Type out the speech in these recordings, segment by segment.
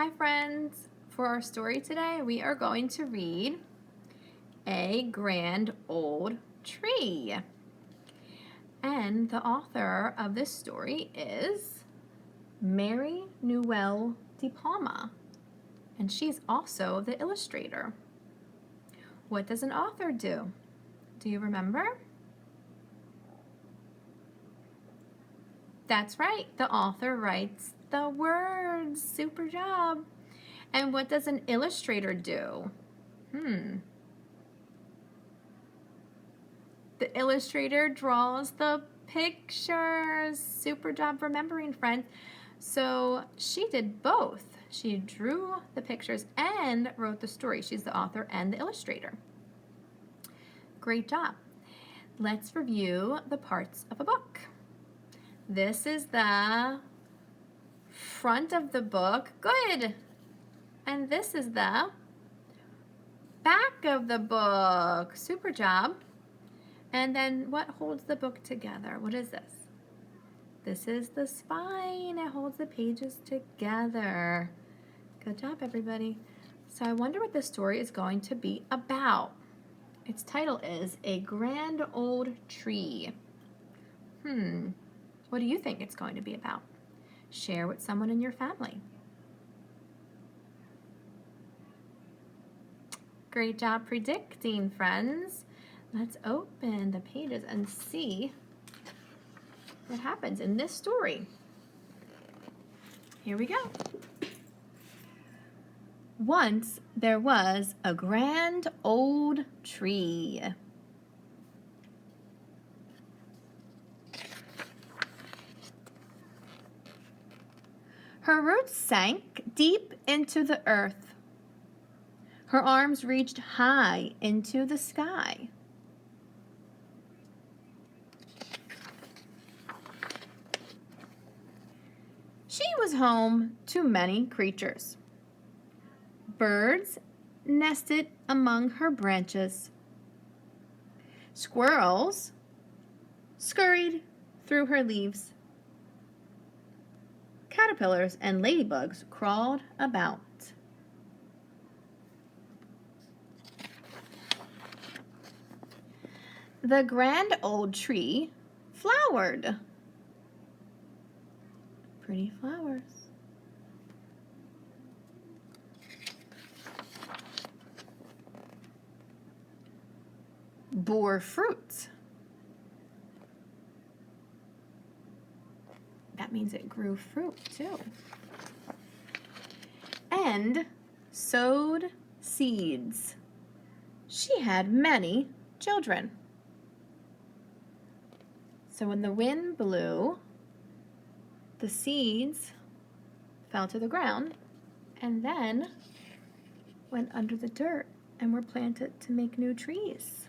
Hi friends! For our story today, we are going to read A Grand Old Tree. And the author of this story is Mary Newell de Palma. And she's also the illustrator. What does an author do? Do you remember? That's right, the author writes the words. Super job! And what does an illustrator do? The illustrator draws the pictures. Super job remembering, friends. So she did both. She drew the pictures and wrote the story. She's the author and the illustrator. Great job. Let's review the parts of a book. This is the front of the book. Good. And this is the back of the book. Super job. And then what holds the book together? What is this? This is the spine. It holds the pages together. Good job, everybody. So I wonder what this story is going to be about. Its title is A Grand Old Tree. What do you think it's going to be about? Share with someone in your family. Great job predicting, friends. Let's open the pages and see what happens in this story. Here we go. Once there was a grand old tree. Her roots sank deep into the earth. Her arms reached high into the sky. She was home to many creatures. Birds nested among her branches. Squirrels scurried through her leaves. Caterpillars and ladybugs crawled about. The grand old tree flowered. Pretty flowers. Bore fruit. That means it grew fruit too. And sowed seeds. She had many children. So when the wind blew, the seeds fell to the ground and then went under the dirt and were planted to make new trees.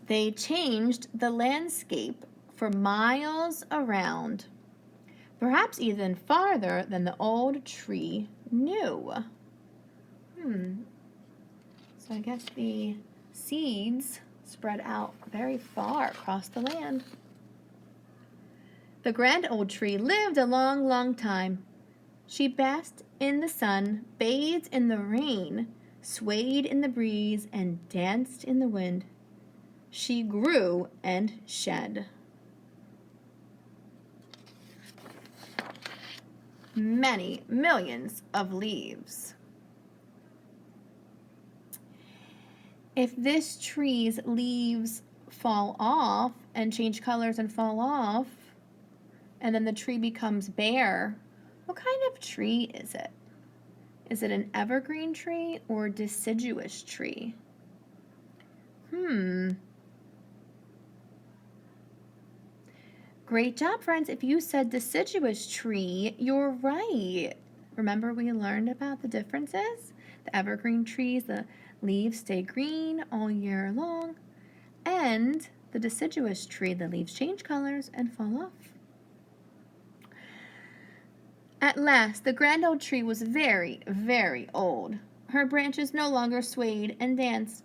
They changed the landscape for miles around, perhaps even farther than the old tree knew. So I guess the seeds spread out very far across the land. The grand old tree lived a long, long time. She basked in the sun, bathed in the rain, swayed in the breeze, and danced in the wind. She grew and shed. Many millions of leaves. If this tree's leaves fall off and change colors and fall off, and then the tree becomes bare, what kind of tree is it? Is it an evergreen tree or a deciduous tree? Great job, friends. If you said deciduous tree, you're right. Remember we learned about the differences? The evergreen trees, the leaves stay green all year long, and the deciduous tree, the leaves change colors and fall off. At last, the grand old tree was very, very old. Her branches no longer swayed and danced,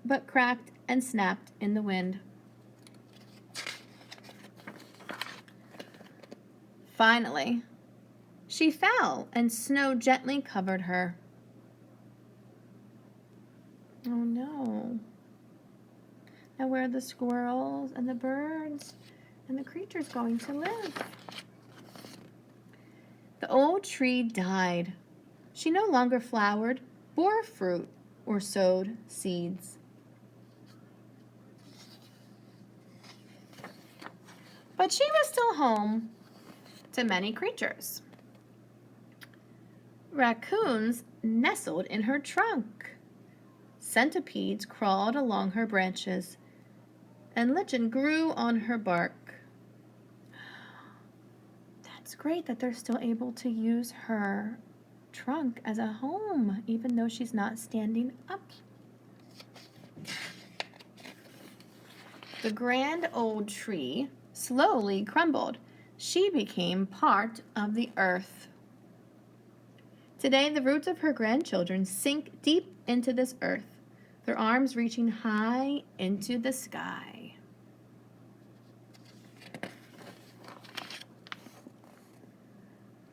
but cracked and snapped in the wind. Finally, She fell, and snow gently covered her. Oh no. Now where are the squirrels and the birds and the creatures going to live? The old tree died. She no longer flowered, bore fruit, or sowed seeds. But she was still home to many creatures. Raccoons nestled in her trunk. Centipedes crawled along her branches, and lichen grew on her bark. That's great that they're still able to use her trunk as a home, even though she's not standing up. The grand old tree slowly crumbled. She became part of the earth. Today, the roots of her grandchildren sink deep into this earth, their arms reaching high into the sky.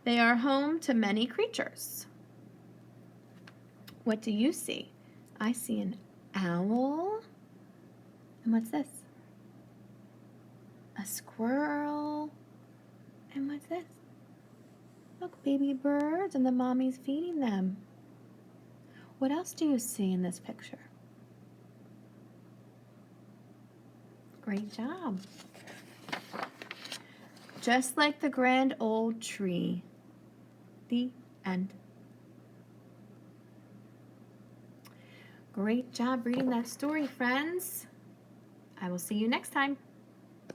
They are home to many creatures. What do you see? I see an owl. And what's this? A squirrel. And what's this? Look, baby birds, and the mommy's feeding them. What else do you see in this picture? Great job. Just like the grand old tree. The end. Great job reading that story, friends. I will see you next time.